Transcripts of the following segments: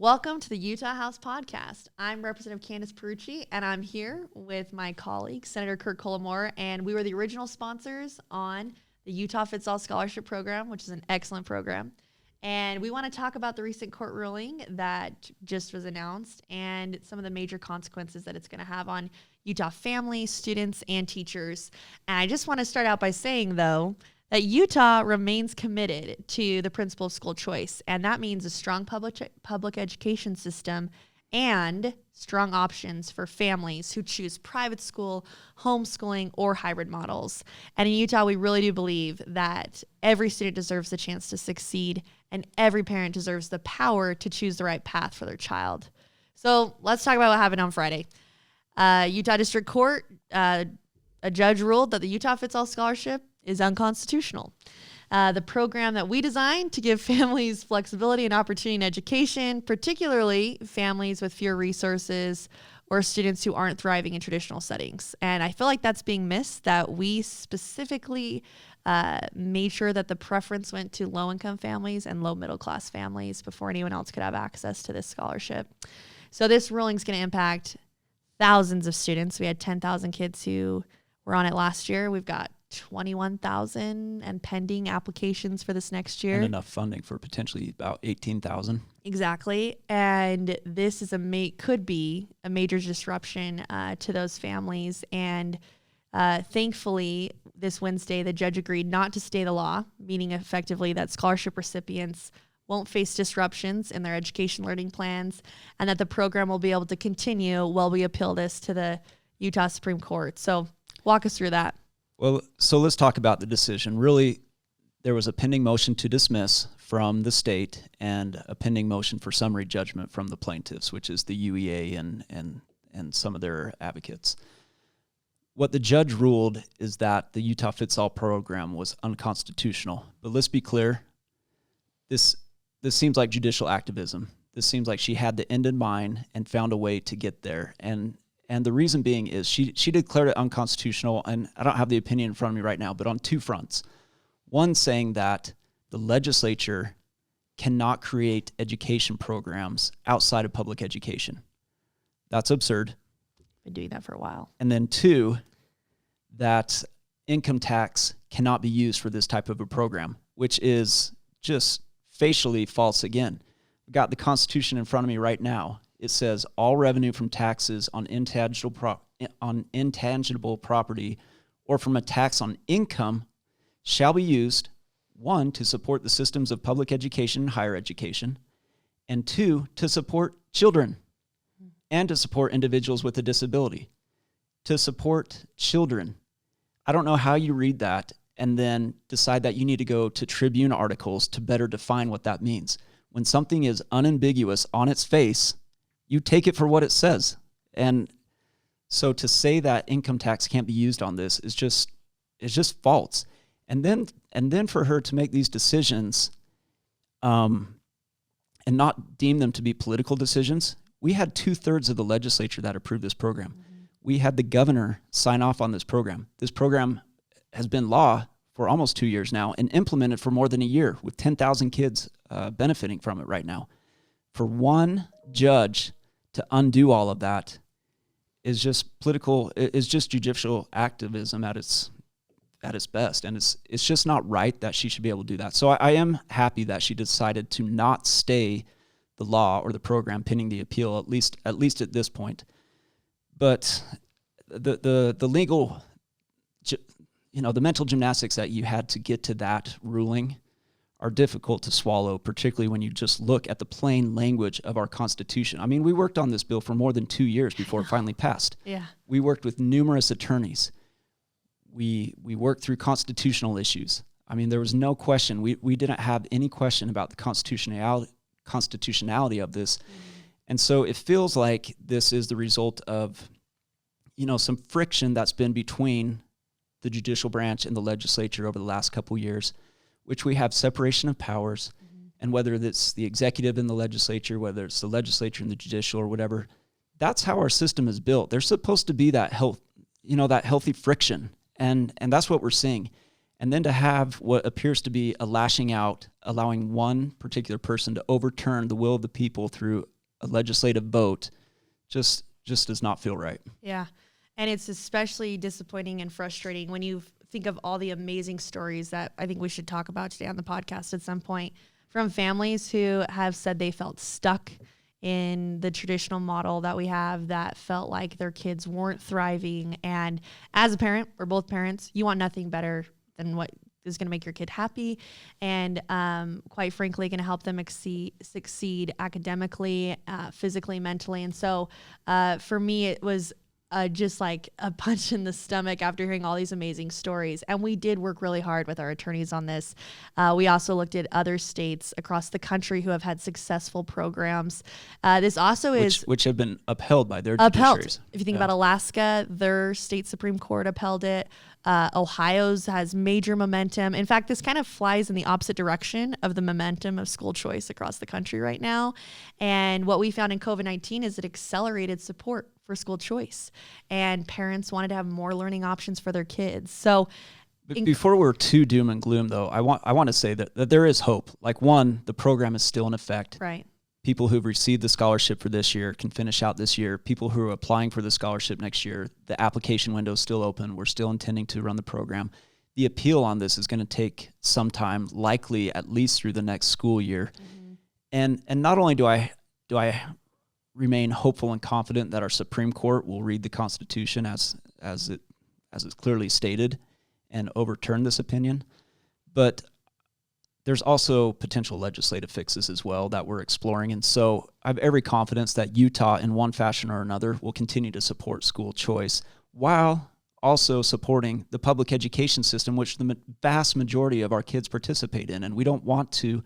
Welcome to the Utah House Podcast. I'm Representative Candace Perucci, and I'm here with my colleague, Senator Kirk Collimore, and we were the original sponsors on the Utah Fits All Scholarship Program, which is an excellent program. And we want to talk about the recent court ruling that just was announced and some of the major consequences that it's going to have on Utah families, students, and teachers. And I just want to start out by saying, though, that Utah remains committed to the principle of school choice, and that means a strong public education system and strong options for families who choose private school, homeschooling, or hybrid models. And in Utah, we really do believe that every student deserves the chance to succeed, and every parent deserves the power to choose the right path for their child. So let's talk about what happened on Friday. Utah District Court, a judge ruled that the Utah Fits All Scholarship is unconstitutional. The program that we designed to give families flexibility and opportunity in education, particularly families with fewer resources or students who aren't thriving in traditional settings. And I feel like that's being missed, that we specifically made sure that the preference went to low-income families and low-middle-class families before anyone else could have access to this scholarship. So this ruling is going to impact thousands of students. We had 10,000 kids who were on it last year. We've got 21,000 and pending applications for this next year. And enough funding for potentially about 18,000. Exactly. And this is could be a major disruption to those families. And thankfully, this Wednesday, the judge agreed not to stay the law, meaning effectively that scholarship recipients won't face disruptions in their education learning plans, and that the program will be able to continue while we appeal this to the Utah Supreme Court. So walk us through that. Well, so let's talk about the decision. Really, there was a pending motion to dismiss from the state and a pending motion for summary judgment from the plaintiffs, which is the UEA and some of their advocates. What the judge ruled is that the Utah Fits All program was unconstitutional. But let's be clear, this seems like judicial activism. This seems like she had the end in mind and found a way to get there. And the reason being is she declared it unconstitutional, and I don't have the opinion in front of me right now, but on two fronts. One, saying that the legislature cannot create education programs outside of public education. That's absurd. Been doing that for a while. And then two, that income tax cannot be used for this type of a program, which is just facially false again. I've got the Constitution in front of me right now. It says all revenue from taxes on intangible property or from a tax on income shall be used, one, to support the systems of public education and higher education, and two, to support children and to support individuals with a disability. To support children. I don't know how you read that and then decide that you need to go to Tribune articles to better define what that means. When something is unambiguous on its face, you take it for what it says. And so to say that income tax can't be used on this is just false. And then for her to make these decisions and not deem them to be political decisions, we had 2/3 of the legislature that approved this program. Mm-hmm. We had the governor sign off on this program. This program has been law for almost 2 years now and implemented for more than a year with 10,000 kids benefiting from it right now. For one judge to undo all of that is just judicial activism at its best, and it's just not right that she should be able to do that. So I am happy that she decided to not stay the law or the program pending the appeal, at least at this point. But the legal, the mental gymnastics that you had to get to that ruling are difficult to swallow, particularly when you just look at the plain language of our Constitution. I mean, we worked on this bill for more than 2 years before it finally passed. Yeah. We worked with numerous attorneys. We worked through constitutional issues. I mean, there was no question. We didn't have any question about the constitutionality of this. And so it feels like this is the result of, some friction that's been between the judicial branch and the legislature over the last couple years, which we have separation of powers, and whether it's the executive in the legislature, whether it's the legislature and the judicial or whatever, that's how our system is built. There's supposed to be that healthy friction, and that's what we're seeing. And then to have what appears to be a lashing out, allowing one particular person to overturn the will of the people through a legislative vote, just does not feel right. Yeah. And it's especially disappointing and frustrating when you think of all the amazing stories that I think we should talk about today on the podcast at some point, from families who have said they felt stuck in the traditional model that we have, that felt like their kids weren't thriving. And as a parent, or both parents, you want nothing better than what is going to make your kid happy and quite frankly going to help them succeed academically, physically, mentally. And so for me, it was just like a punch in the stomach after hearing all these amazing stories. And we did work really hard with our attorneys on this. We also looked at other states across the country who have had successful programs. This also which have been upheld by their judiciaries. If you think about Alaska, their state Supreme Court upheld it. Ohio's has major momentum. In fact, this kind of flies in the opposite direction of the momentum of school choice across the country right now. And what we found in COVID-19 is it accelerated support for school choice, and parents wanted to have more learning options for their kids. So before we're too doom and gloom, though, I want to say that there is hope. Like, one, the program is still in effect. Right. People who've received the scholarship for this year can finish out this year. People who are applying for the scholarship next year, the application window is still open. We're still intending to run the program. The appeal on this is going to take some time, likely at least through the next school year. Mm-hmm. And not only do I remain hopeful and confident that our Supreme Court will read the Constitution as it's clearly stated and overturn this opinion, but there's also potential legislative fixes as well that we're exploring. And so I have every confidence that Utah, in one fashion or another, will continue to support school choice while also supporting the public education system, which the vast majority of our kids participate in. And we don't want to,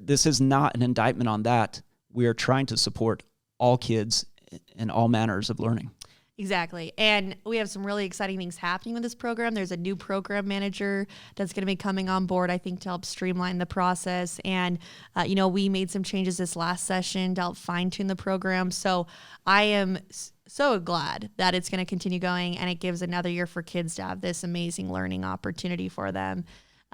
this is not an indictment on that. We are trying to support all kids in all manners of learning. Exactly. And we have some really exciting things happening with this program. There's a new program manager that's going to be coming on board, I think, to help streamline the process. And, we made some changes this last session to help fine tune the program. So I am so glad that it's going to continue going, and it gives another year for kids to have this amazing learning opportunity for them.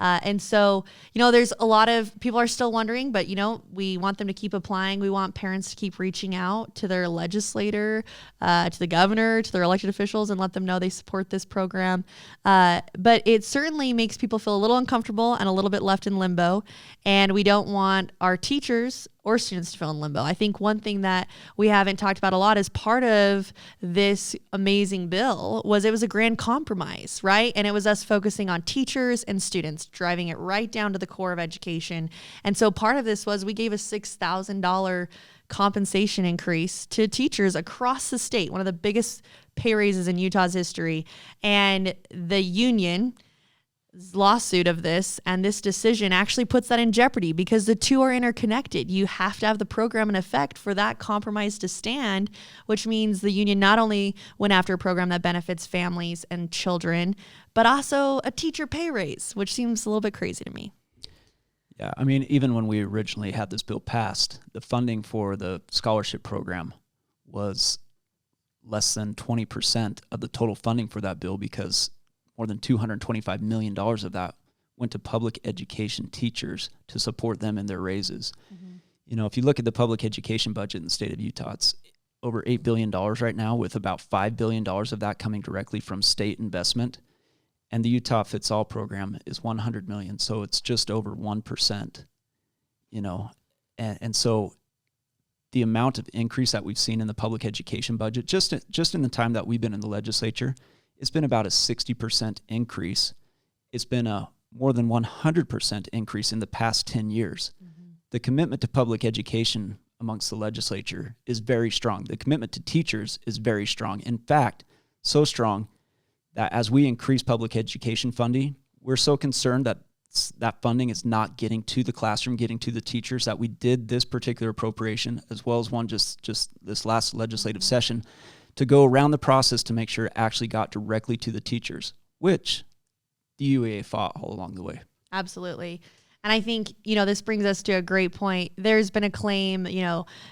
And so, there's a lot of people are still wondering, but, we want them to keep applying. We want parents to keep reaching out to their legislator, to the governor, to their elected officials, and let them know they support this program. But it certainly makes people feel a little uncomfortable and a little bit left in limbo. And we don't want our teachers or students to feel in limbo. I think one thing that we haven't talked about a lot as part of this amazing bill was it was a grand compromise, right? And it was us focusing on teachers and students, driving it right down to the core of education. And so part of this was we gave a $6,000 compensation increase to teachers across the state, one of the biggest pay raises in Utah's history. And the union lawsuit of this and this decision actually puts that in jeopardy because the two are interconnected. You have to have the program in effect for that compromise to stand, which means the union not only went after a program that benefits families and children, but also a teacher pay raise, which seems a little bit crazy to me. Yeah, I mean, even when we originally had this bill passed, the funding for the scholarship program was less than 20% of the total funding for that bill, because more than $225 million of that went to public education teachers to support them in their raises. Mm-hmm. If you look at the public education budget in the state of Utah, it's over $8 billion right now, with about $5 billion of that coming directly from state investment. And the Utah Fits All program is $100 million, so it's just over 1%. And so the amount of increase that we've seen in the public education budget, just in the time that we've been in the legislature, it's been about a 60% increase. It's been a more than 100% increase in the past 10 years. Mm-hmm. The commitment to public education amongst the legislature is very strong. The commitment to teachers is very strong. In fact, so strong that as we increase public education funding, we're so concerned that that funding is not getting to the classroom, getting to the teachers, that we did this particular appropriation, as well as one just this last legislative session, to go around the process to make sure it actually got directly to the teachers, which the UEA fought all along the way. Absolutely. And I think, this brings us to a great point. There's been a claim,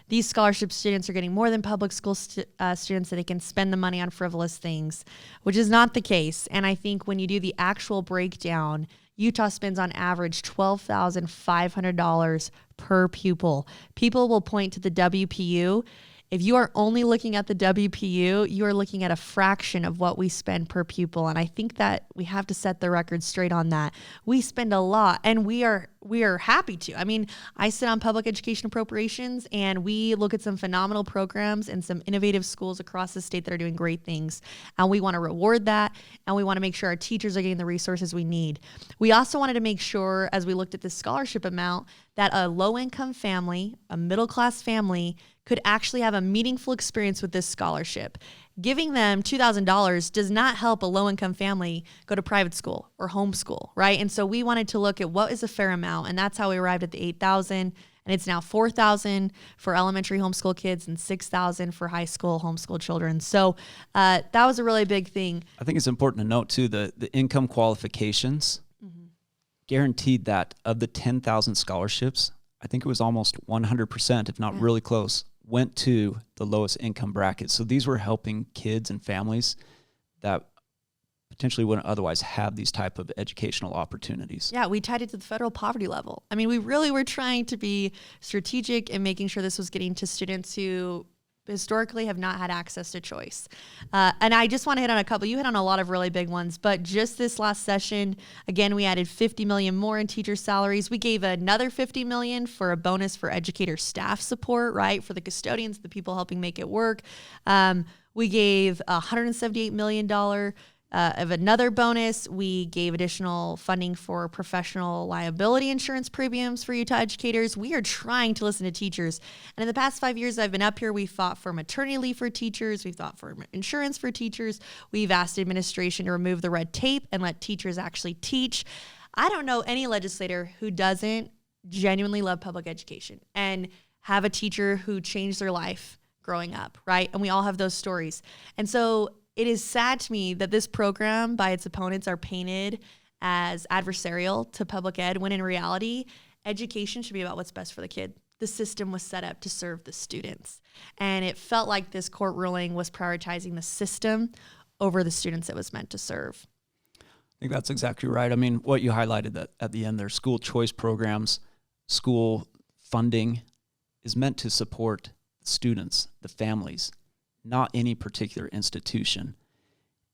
these scholarship students are getting more than public school students, so they can spend the money on frivolous things, which is not the case. And I think when you do the actual breakdown, Utah spends on average $12,500 per pupil. People will point to the WPU. If you are only looking at the WPU, you are looking at a fraction of what we spend per pupil. And I think that we have to set the record straight on that. We spend a lot, and we are happy to. I mean, I sit on public education appropriations, and we look at some phenomenal programs and some innovative schools across the state that are doing great things. And we want to reward that, and we want to make sure our teachers are getting the resources we need. We also wanted to make sure, as we looked at the scholarship amount, that a low-income family, a middle-class family, could actually have a meaningful experience with this scholarship. Giving them $2,000 does not help a low-income family go to private school or homeschool, right? And so we wanted to look at what is a fair amount, and that's how we arrived at the $8,000, and it's now $4,000 for elementary homeschool kids and $6,000 for high school homeschool children. So that was a really big thing. I think it's important to note, too, the income qualifications guaranteed that of the 10,000 scholarships, I think it was almost 100%, if not really close, went to the lowest income bracket. So these were helping kids and families that potentially wouldn't otherwise have these type of educational opportunities. Yeah, we tied it to the federal poverty level. I mean, we really were trying to be strategic in making sure this was getting to students who historically have not had access to choice. And I just want to hit on a couple. You hit on a lot of really big ones, but just this last session, again, we added $50 million more in teacher salaries. We gave another $50 million for a bonus for educator staff support, right? For the custodians, the people helping make it work. We gave $178 million of another bonus. We gave additional funding for professional liability insurance premiums for Utah educators. We are trying to listen to teachers. And in the past 5 years I've been up here, we've fought for maternity leave for teachers. We've fought for insurance for teachers. We've asked administration to remove the red tape and let teachers actually teach. I don't know any legislator who doesn't genuinely love public education and have a teacher who changed their life growing up, right? And we all have those stories. And so it is sad to me that this program, by its opponents, are painted as adversarial to public ed, when in reality, education should be about what's best for the kid. The system was set up to serve the students. And it felt like this court ruling was prioritizing the system over the students it was meant to serve. I think that's exactly right. I mean, what you highlighted that at the end there, school choice programs, school funding is meant to support students, the families, not any particular institution.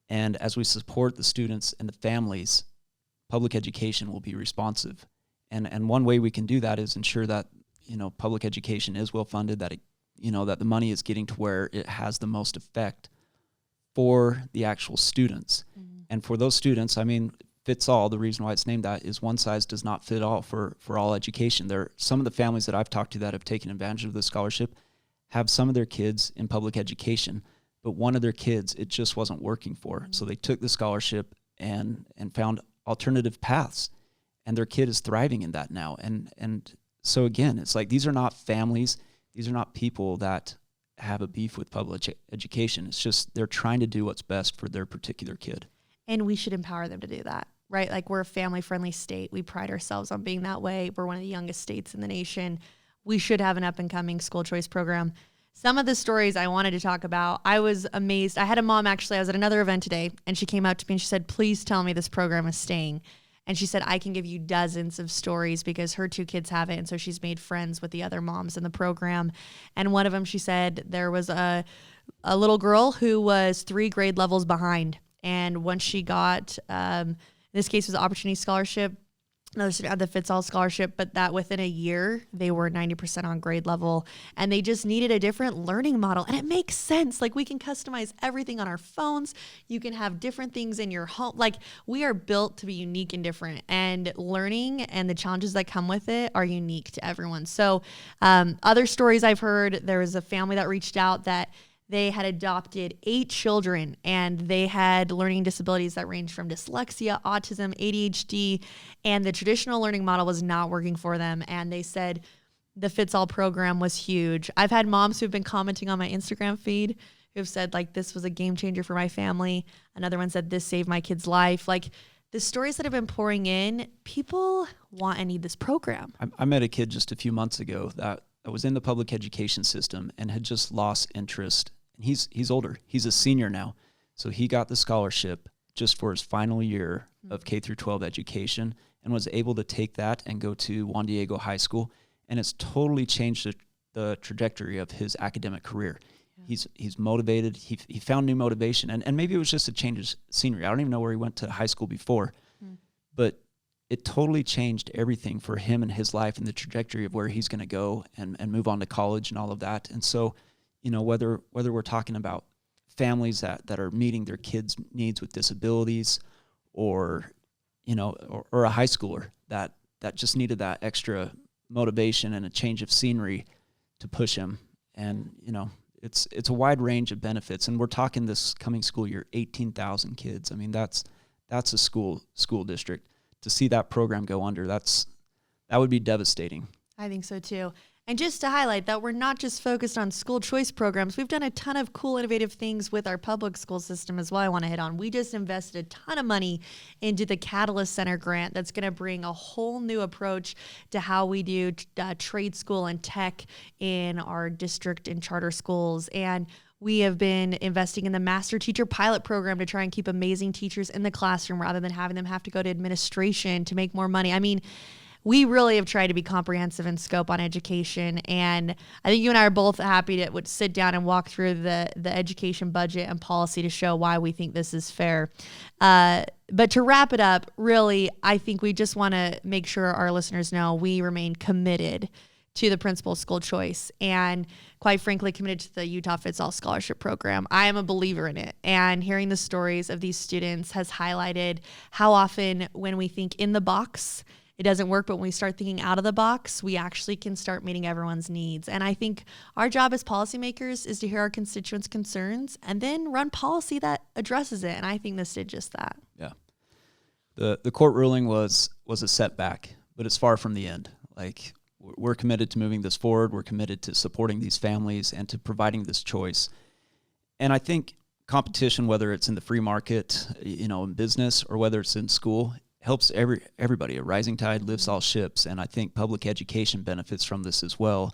And as we support the students and the families, public education will be responsive. And one way we can do that is ensure that, public education is well funded, that that the money is getting to where it has the most effect for the actual students. Mm-hmm. And for those students, I mean, fits all. The reason why it's named that is one size does not fit all for all education. There are some of the families that I've talked to that have taken advantage of the scholarship have some of their kids in public education, but one of their kids, it just wasn't working for. Mm-hmm. So they took the scholarship and found alternative paths, and their kid is thriving in that now. And so again, it's like, these are not families, these are not people that have a beef with public education. It's just they're trying to do what's best for their particular kid. And we should empower them to do that, right? Like, we're a family-friendly state. We pride ourselves on being that way. We're one of the youngest states in the nation. We should have an up-and-coming school choice program. Some of the stories I wanted to talk about, I was amazed. I had a mom, actually, I was at another event today, and she came up to me and she said, please tell me this program is staying. And she said, I can give you dozens of stories because her two kids have it. And so she's made friends with the other moms in the program. And one of them, she said, there was a little girl who was 3 grade levels behind. And once she got, in this case, it was an Opportunity Scholarship, another student had the Fits All Scholarship, but that within a year, they were 90% on grade level, and they just needed a different learning model. And it makes sense. Like, we can customize everything on our phones. You can have different things in your home. Like, we are built to be unique and different, and learning and the challenges that come with it are unique to everyone. So other stories I've heard, there was a family that reached out that they had adopted 8 children, and they had learning disabilities that ranged from dyslexia, autism, ADHD, and the traditional learning model was not working for them. And they said the Fits All program was huge. I've had moms who've been commenting on my Instagram feed who've said, like, this was a game changer for my family. Another one said, this saved my kid's life. Like, the stories that have been pouring in, people want and need this program. I met a kid just a few months ago that was in the public education system and had just lost interest. And he's older. He's a senior now. So he got the scholarship just for his final year of K through 12 education and was able to take that and go to Juan Diego High School. And it's totally changed the trajectory of his academic career. Yeah. He's motivated. He found new motivation. And maybe it was just a change of scenery. I don't even know where he went to high school before. But it totally changed everything for him and his life and the trajectory of where he's going to go and move on to college and all of that. And so, whether we're talking about families that are meeting their kids' needs with disabilities or a high schooler that just needed that extra motivation and a change of scenery to push him. And, it's a wide range of benefits. And we're talking this coming school year, 18,000 kids. I mean, that's a school district. To see that program go under, that would be devastating. I think so too. And just to highlight that we're not just focused on school choice programs. We've done a ton of cool, innovative things with our public school system as well. I want to hit on. We just invested a ton of money into the Catalyst Center grant that's going to bring a whole new approach to how we do trade school and tech in our district and charter schools. And we have been investing in the Master Teacher Pilot Program to try and keep amazing teachers in the classroom rather than having them have to go to administration to make more money. I mean, we really have tried to be comprehensive in scope on education. And I think you and I are both happy to sit down and walk through the education budget and policy to show why we think this is fair. But to wrap it up, really, I think we just want to make sure our listeners know we remain committed to the principle of school choice and, quite frankly, committed to the Utah Fits All Scholarship Program. I am a believer in it. And hearing the stories of these students has highlighted how often when we think in the box, it doesn't work, but when we start thinking out of the box, we actually can start meeting everyone's needs. And I think our job as policymakers is to hear our constituents' concerns and then run policy that addresses it. And I think this did just that. Yeah. The court ruling was a setback, but it's far from the end. Like, we're committed to moving this forward. We're committed to supporting these families and to providing this choice. And I think competition, whether it's in the free market, in business, or whether it's in school, helps everybody. A rising tide lifts all ships. And I think public education benefits from this as well,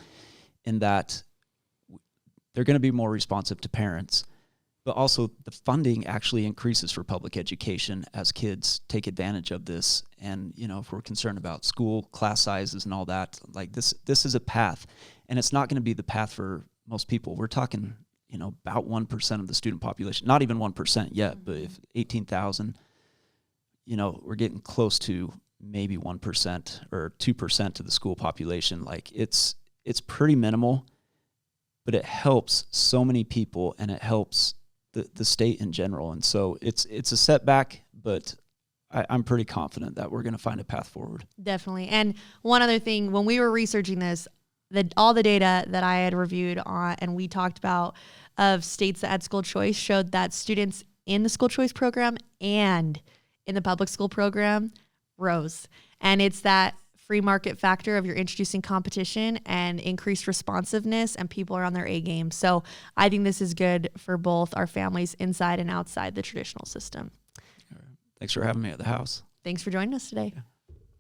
in that they're going to be more responsive to parents. But also the funding actually increases for public education as kids take advantage of this. And, if we're concerned about school class sizes and all that, like this is a path. And it's not going to be the path for most people. We're talking, about 1% of the student population, not even 1% yet, but if 18,000, we're getting close to maybe 1% or 2% of the school population. Like it's pretty minimal, but it helps so many people and it helps the state in general. And so it's a setback, but I'm pretty confident that we're going to find a path forward. Definitely. And one other thing, when we were researching this, all the data that I had reviewed on and we talked about of states that had school choice showed that students in the school choice program and in the public school program rose. And it's that free market factor of you're introducing competition and increased responsiveness, and people are on their A game. So I think this is good for both our families inside and outside the traditional system. Thanks for having me at the house. Thanks for joining us today. Yeah.